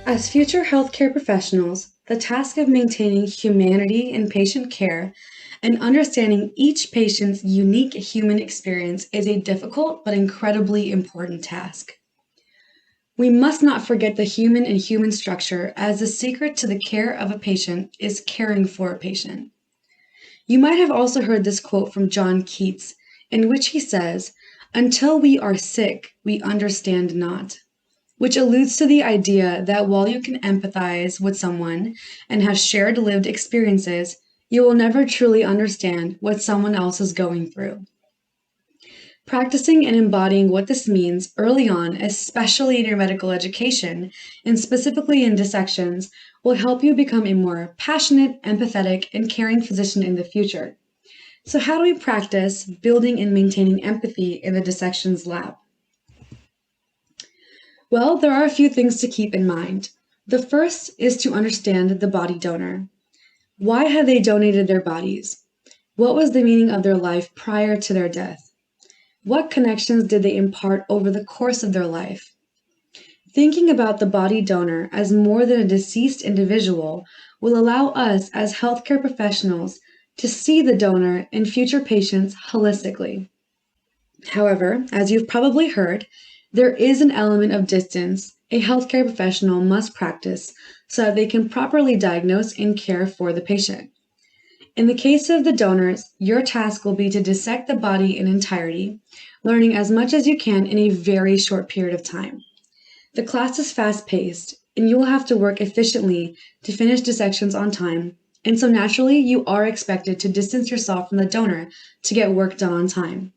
As future healthcare professionals, the task of maintaining humanity in patient care and understanding each patient's unique human experience is a difficult but incredibly important task. We must not forget the human in human structure, as the secret to the care of a patient is caring for a patient. You might have also heard this quote from John Keats, in which he says, "Until we are sick, we understand not," which alludes to the idea that while you can empathize with someone and have shared lived experiences, you will never truly understand what someone else is going through. Practicing and embodying what this means early on, especially in your medical education, and specifically in dissections, will help you become a more passionate, empathetic, and caring physician in the future. So how do we practice building and maintaining empathy in the dissections lab? Well, there are a few things to keep in mind. The first is to understand the body donor. Why have they donated their bodies? What was the meaning of their life prior to their death? What connections did they impart over the course of their life? Thinking about the body donor as more than a deceased individual will allow us as healthcare professionals to see the donor and future patients holistically. However, as you've probably heard, there is an element of distance a healthcare professional must practice so that they can properly diagnose and care for the patient. In the case of the donors, your task will be to dissect the body in entirety, learning as much as you can in a very short period of time. The class is fast-paced, and you will have to work efficiently to finish dissections on time, and so naturally you are expected to distance yourself from the donor to get work done on time.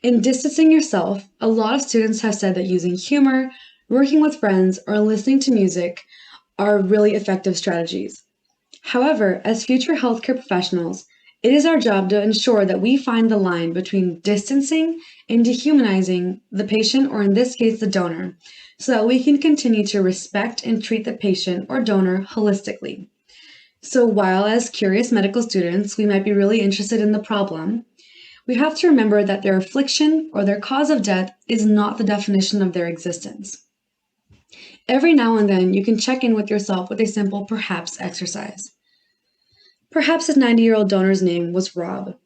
In distancing yourself, a lot of students have said that using humor, working with friends, or listening to music are really effective strategies. However, as future healthcare professionals, it is our job to ensure that we find the line between distancing and dehumanizing the patient, or in this case, the donor, so that we can continue to respect and treat the patient or donor holistically. So while as curious medical students, we might be really interested in the problem, we have to remember that their affliction or their cause of death is not the definition of their existence. Every now and then, you can check in with yourself with a simple perhaps exercise. Perhaps his 90-year-old donor's name was Rob.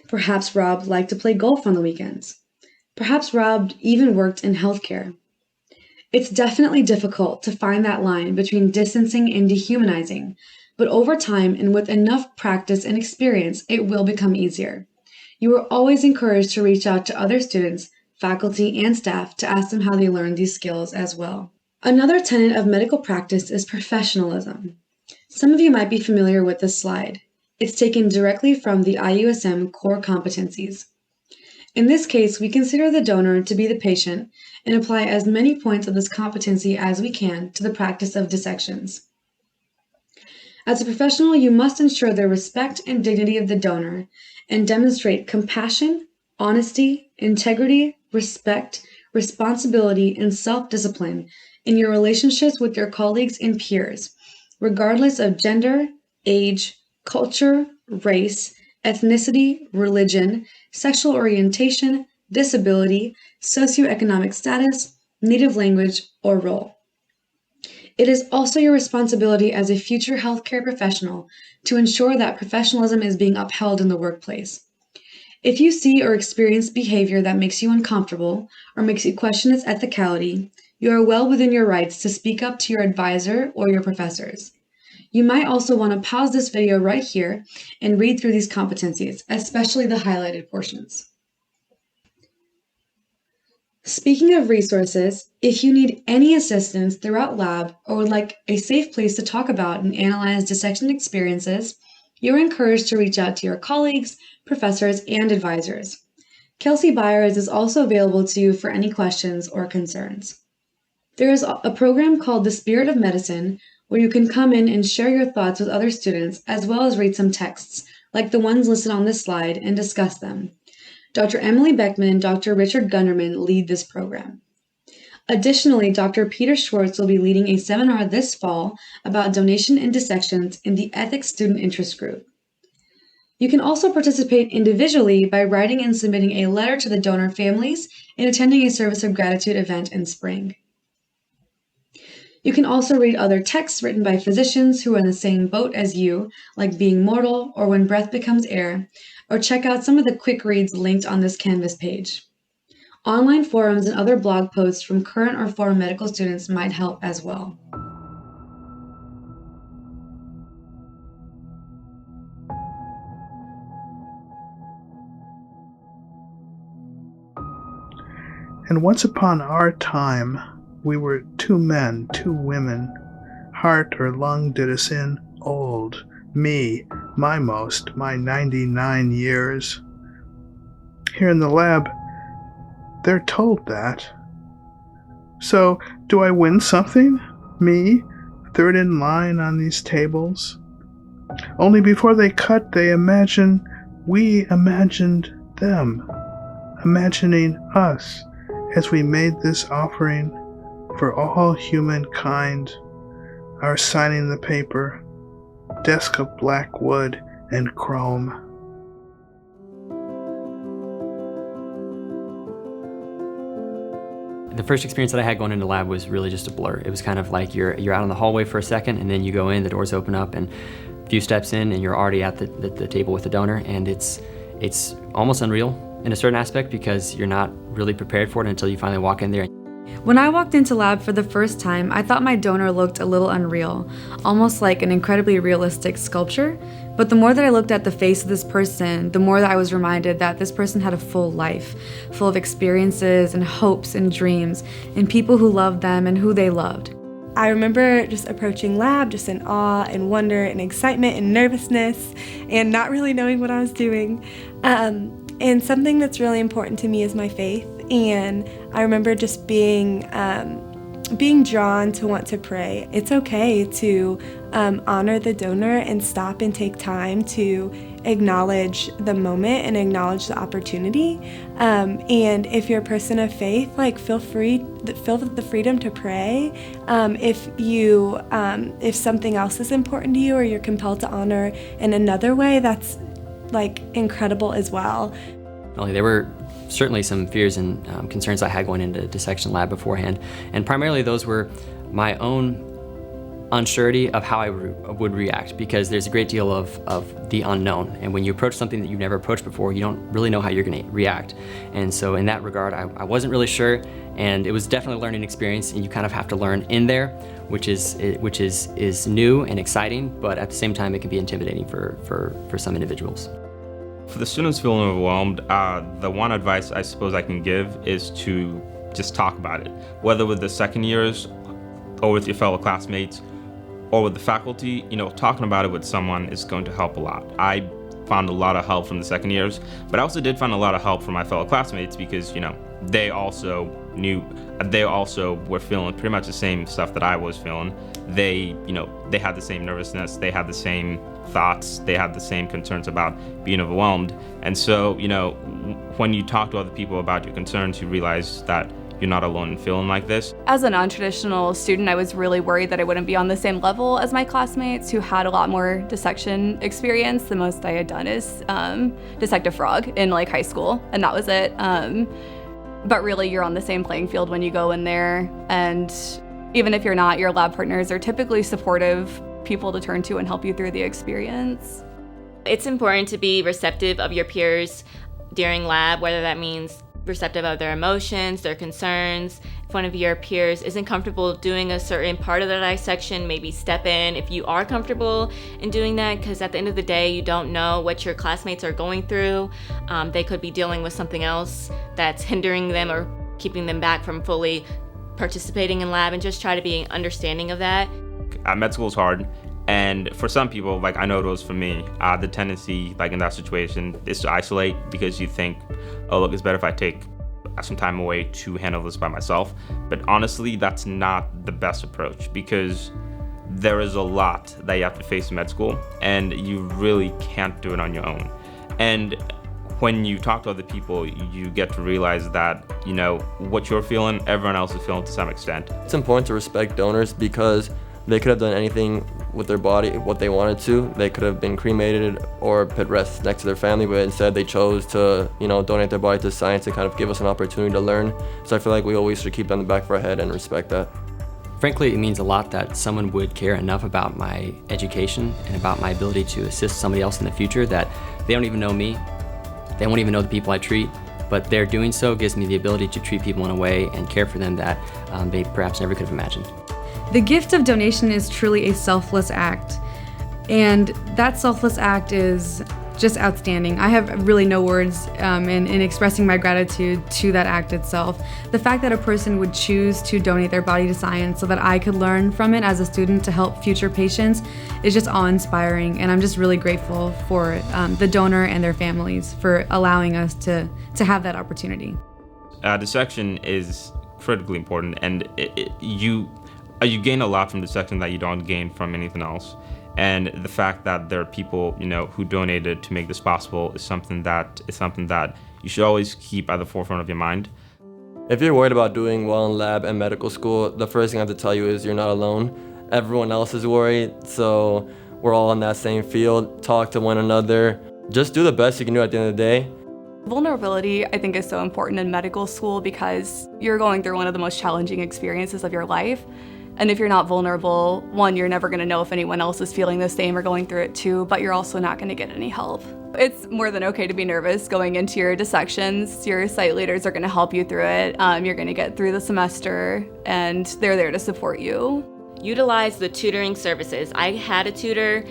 Perhaps Rob liked to play golf on the weekends. Perhaps Rob even worked in healthcare. It's definitely difficult to find that line between distancing and dehumanizing, but over time and with enough practice and experience, it will become easier. You are always encouraged to reach out to other students, faculty, and staff to ask them how they learned these skills as well. Another tenet of medical practice is professionalism. Some of you might be familiar with this slide. It's taken directly from the IUSM core competencies. In this case, we consider the donor to be the patient and apply as many points of this competency as we can to the practice of dissections. As a professional, you must ensure the respect and dignity of the donor and demonstrate compassion, honesty, integrity, respect, responsibility, and self-discipline in your relationships with your colleagues and peers, regardless of gender, age, culture, race, ethnicity, religion, sexual orientation, disability, socioeconomic status, native language, or role. It is also your responsibility as a future healthcare professional to ensure that professionalism is being upheld in the workplace. If you see or experience behavior that makes you uncomfortable or makes you question its ethicality, you are well within your rights to speak up to your advisor or your professors. You might also want to pause this video right here and read through these competencies, especially the highlighted portions. Speaking of resources, if you need any assistance throughout lab or would like a safe place to talk about and analyze dissection experiences, you're encouraged to reach out to your colleagues, professors, and advisors. Kelsey Byers is also available to you for any questions or concerns. There is a program called The Spirit of Medicine where you can come in and share your thoughts with other students as well as read some texts, like the ones listed on this slide, and discuss them. Dr. Emily Beckman and Dr. Richard Gunderman lead this program. Additionally, Dr. Peter Schwartz will be leading a seminar this fall about donation and dissections in the Ethics Student Interest Group. You can also participate individually by writing and submitting a letter to the donor families and attending a Service of Gratitude event in spring. You can also read other texts written by physicians who are in the same boat as you, like Being Mortal or When Breath Becomes Air, or check out some of the quick reads linked on this Canvas page. Online forums and other blog posts from current or former medical students might help as well. And once upon our time, we were 2 men, 2 women. Heart or lung did us in, old. Me, my 99 years. Here in the lab, they're told that. So, do I win something? Me, third in line on these tables? Only before they cut, they imagine we imagined them, imagining us as we made this offering for all humankind, our signing the paper, desk of black wood and chrome. The first experience that I had going into lab was really just a blur. It was kind of like you're out in the hallway for a second, and then you go in, the doors open up, and a few steps in, and you're already at the table with the donor, and it's almost unreal in a certain aspect because you're not really prepared for it until you finally walk in there. When I walked into lab for the first time, I thought my donor looked a little unreal, almost like an incredibly realistic sculpture. But the more that I looked at the face of this person, the more that I was reminded that this person had a full life, full of experiences and hopes and dreams, and people who loved them and who they loved. I remember just approaching lab just in awe and wonder and excitement and nervousness and not really knowing what I was doing. And something that's really important to me is my faith. And I remember just being drawn to want to pray. It's okay to honor the donor and stop and take time to acknowledge the moment and acknowledge the opportunity. And if you're a person of faith, feel the freedom to pray. If something else is important to you or you're compelled to honor in another way, that's incredible as well. There were certainly some fears and concerns I had going into dissection lab beforehand, and primarily those were my own unsurety of how I would react, because there's a great deal of the unknown, and when you approach something that you've never approached before, you don't really know how you're going to react. And so in that regard, I wasn't really sure, and it was definitely a learning experience, and you kind of have to learn in there, which is new and exciting, but at the same time it can be intimidating for some individuals. For the students feeling overwhelmed, the one advice I suppose I can give is to just talk about it, whether with the second years or with your fellow classmates or with the faculty. Talking about it with someone is going to help a lot. I found a lot of help from the second years, but I also did find a lot of help from my fellow classmates because, they also were feeling pretty much the same stuff that I was feeling. They had the same nervousness, they had the same thoughts, they had the same concerns about being overwhelmed. And so, when you talk to other people about your concerns, you realize that you're not alone in feeling like this. As a non-traditional student, I was really worried that I wouldn't be on the same level as my classmates who had a lot more dissection experience. The most I had done is dissect a frog in high school, and that was it. But really, you're on the same playing field when you go in there, and even if you're not, your lab partners are typically supportive people to turn to and help you through the experience. It's important to be receptive of your peers during lab, whether that means receptive of their emotions, their concerns. If one of your peers isn't comfortable doing a certain part of the dissection, maybe step in if you are comfortable in doing that, because at the end of the day, you don't know what your classmates are going through. They could be dealing with something else that's hindering them or keeping them back from fully participating in lab, and just try to be understanding of that. Med school is hard, and for some people, I know it was for me, the tendency in that situation is to isolate because you think, oh look, it's better if I take some time away to handle this by myself. But honestly, that's not the best approach, because there is a lot that you have to face in med school, and you really can't do it on your own. And when you talk to other people, you get to realize that, what you're feeling, everyone else is feeling to some extent. It's important to respect donors because they could have done anything with their body, what they wanted to. They could have been cremated or put rest next to their family, but instead they chose to, donate their body to science and kind of give us an opportunity to learn. So I feel like we always should keep that in the back of our head and respect that. Frankly, it means a lot that someone would care enough about my education and about my ability to assist somebody else in the future that they don't even know me, they won't even know the people I treat, but their doing so gives me the ability to treat people in a way and care for them that they perhaps never could have imagined. The gift of donation is truly a selfless act, and that selfless act is just outstanding. I have really no words in expressing my gratitude to that act itself. The fact that a person would choose to donate their body to science so that I could learn from it as a student to help future patients is just awe-inspiring, and I'm just really grateful for the donor and their families for allowing us to have that opportunity. Dissection is critically important, and you gain a lot from dissection that you don't gain from anything else. And the fact that there are people, who donated to make this possible is something that you should always keep at the forefront of your mind. If you're worried about doing well in lab and medical school, the first thing I have to tell you is you're not alone. Everyone else is worried, so we're all in that same field. Talk to one another. Just do the best you can do at the end of the day. Vulnerability, I think, is so important in medical school because you're going through one of the most challenging experiences of your life. And if you're not vulnerable, one, you're never gonna know if anyone else is feeling the same or going through it too, but you're also not gonna get any help. It's more than okay to be nervous going into your dissections. Your site leaders are gonna help you through it. You're gonna get through the semester, and they're there to support you. Utilize the tutoring services. I had a tutor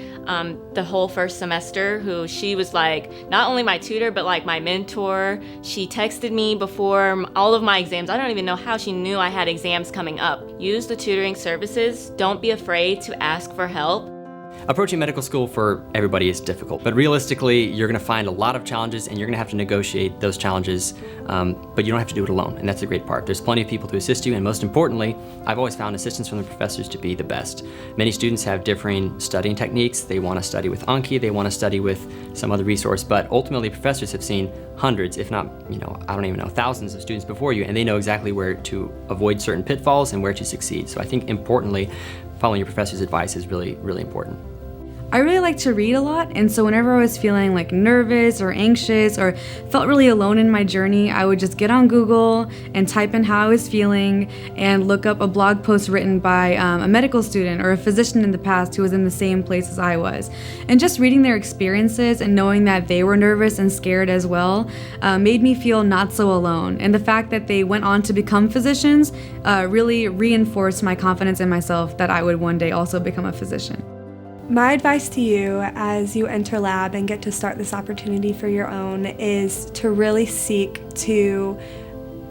the whole first semester who she was like not only my tutor but like my mentor. She texted me before all of my exams. I don't even know how she knew I had exams coming up. Use the tutoring services. Don't be afraid to ask for help. Approaching medical school for everybody is difficult, but realistically, you're gonna find a lot of challenges and you're gonna have to negotiate those challenges, but you don't have to do it alone, and that's the great part. There's plenty of people to assist you, and most importantly, I've always found assistance from the professors to be the best. Many students have differing studying techniques. They wanna study with Anki, they wanna study with some other resource, but ultimately professors have seen hundreds, if not, I don't even know, thousands of students before you, and they know exactly where to avoid certain pitfalls and where to succeed. So I think importantly, following your professor's advice is really, really important. I really like to read a lot, and so whenever I was feeling like nervous or anxious or felt really alone in my journey, I would just get on Google and type in how I was feeling and look up a blog post written by a medical student or a physician in the past who was in the same place as I was. And just reading their experiences and knowing that they were nervous and scared as well made me feel not so alone. And the fact that they went on to become physicians really reinforced my confidence in myself that I would one day also become a physician. My advice to you as you enter lab and get to start this opportunity for your own is to really seek to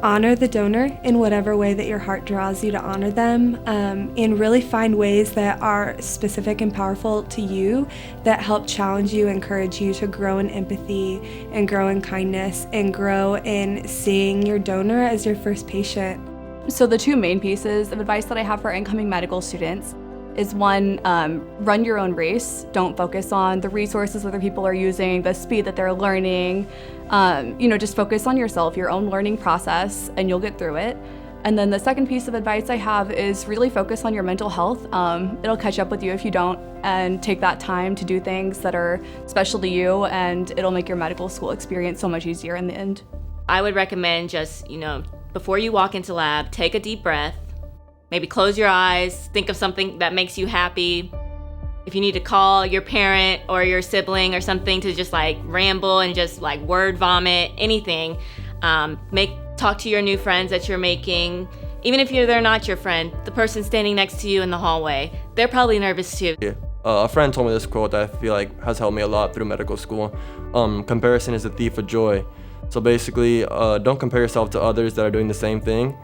honor the donor in whatever way that your heart draws you to honor them, and really find ways that are specific and powerful to you that help challenge you, encourage you to grow in empathy and grow in kindness and grow in seeing your donor as your first patient. So the two main pieces of advice that I have for incoming medical students is one, run your own race. Don't focus on the resources other people are using, the speed that they're learning. Just focus on yourself, your own learning process, and you'll get through it. And then the second piece of advice I have is really focus on your mental health. It'll catch up with you if you don't, and take that time to do things that are special to you, and it'll make your medical school experience so much easier in the end. I would recommend just, before you walk into lab, take a deep breath. Maybe close your eyes, think of something that makes you happy. If you need to call your parent or your sibling or something to just ramble and just word vomit, anything. Talk to your new friends that you're making. Even if they're not your friend, the person standing next to you in the hallway, they're probably nervous too. Yeah. A friend told me this quote that I feel like has helped me a lot through medical school. Comparison is the thief of joy. So basically, don't compare yourself to others that are doing the same thing.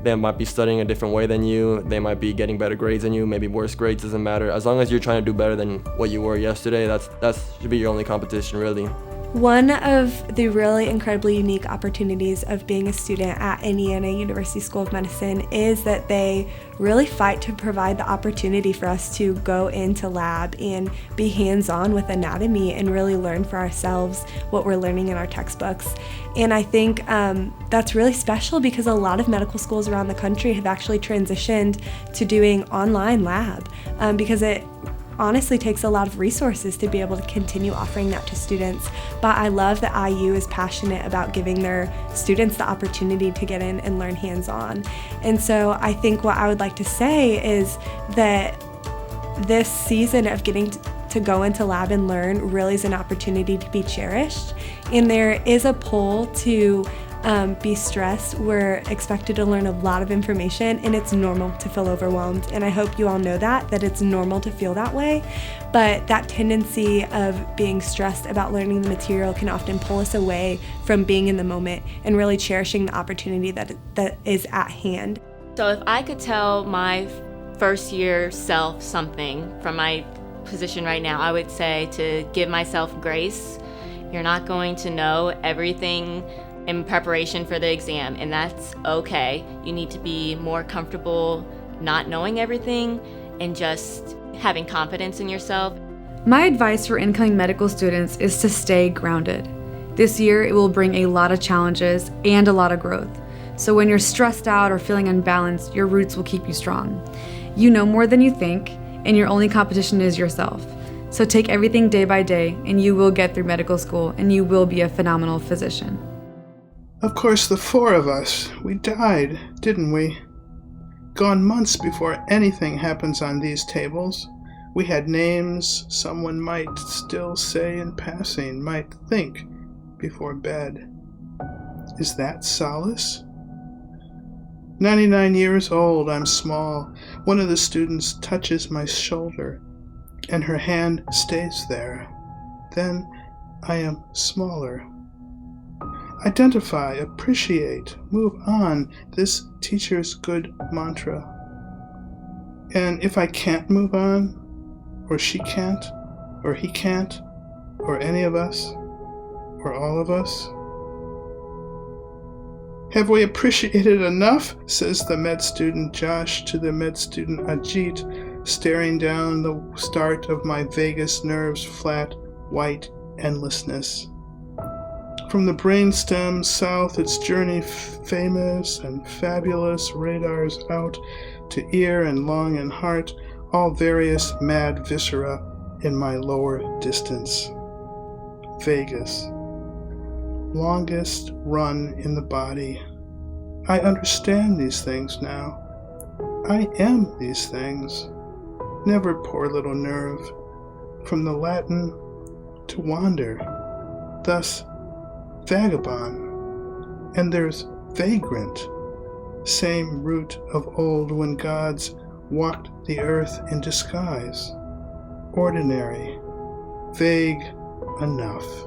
They might be studying a different way than you. They might be getting better grades than you, maybe worse grades, doesn't matter. As long as you're trying to do better than what you were yesterday, that should be your only competition, really. One of the really incredibly unique opportunities of being a student at Indiana University School of Medicine is that they really fight to provide the opportunity for us to go into lab and be hands-on with anatomy and really learn for ourselves what we're learning in our textbooks. And I think that's really special because a lot of medical schools around the country have actually transitioned to doing online lab because it honestly takes a lot of resources to be able to continue offering that to students. But I love that IU is passionate about giving their students the opportunity to get in and learn hands-on. And so I think what I would like to say is that this season of getting to go into lab and learn really is an opportunity to be cherished. And there is a pull to be stressed. We're expected to learn a lot of information, and it's normal to feel overwhelmed. And I hope you all know that it's normal to feel that way. But that tendency of being stressed about learning the material can often pull us away from being in the moment and really cherishing the opportunity that is at hand. So if I could tell my first year self something from my position right now, I would say to give myself grace. You're not going to know everything in preparation for the exam, and that's okay. You need to be more comfortable not knowing everything and just having confidence in yourself. My advice for incoming medical students is to stay grounded. This year, it will bring a lot of challenges and a lot of growth. So when you're stressed out or feeling unbalanced, your roots will keep you strong. You know more than you think, and your only competition is yourself. So take everything day by day, and you will get through medical school, and you will be a phenomenal physician. Of course, the four of us, we died, didn't we? Gone months before anything happens on these tables. We had names someone might still say in passing, might think before bed. Is that solace? 99 years old, I'm small. One of the students touches my shoulder, and her hand stays there. Then I am smaller. Identify, appreciate, move on, this teacher's good mantra. And if I can't move on, or she can't, or he can't, or any of us, or all of us, have we appreciated enough? Says the med student Josh to the med student Ajit, staring down the start of my vagus nerve's flat, white endlessness. From the brainstem south, its journey famous and fabulous, radars out to ear and lung and heart, all various mad viscera in my lower distance. Vagus. Longest run in the body. I understand these things now. I am these things. Never poor little nerve. From the Latin to wander. Thus, vagabond. And there's vagrant. Same root of old when gods walked the earth in disguise. Ordinary. Vague enough.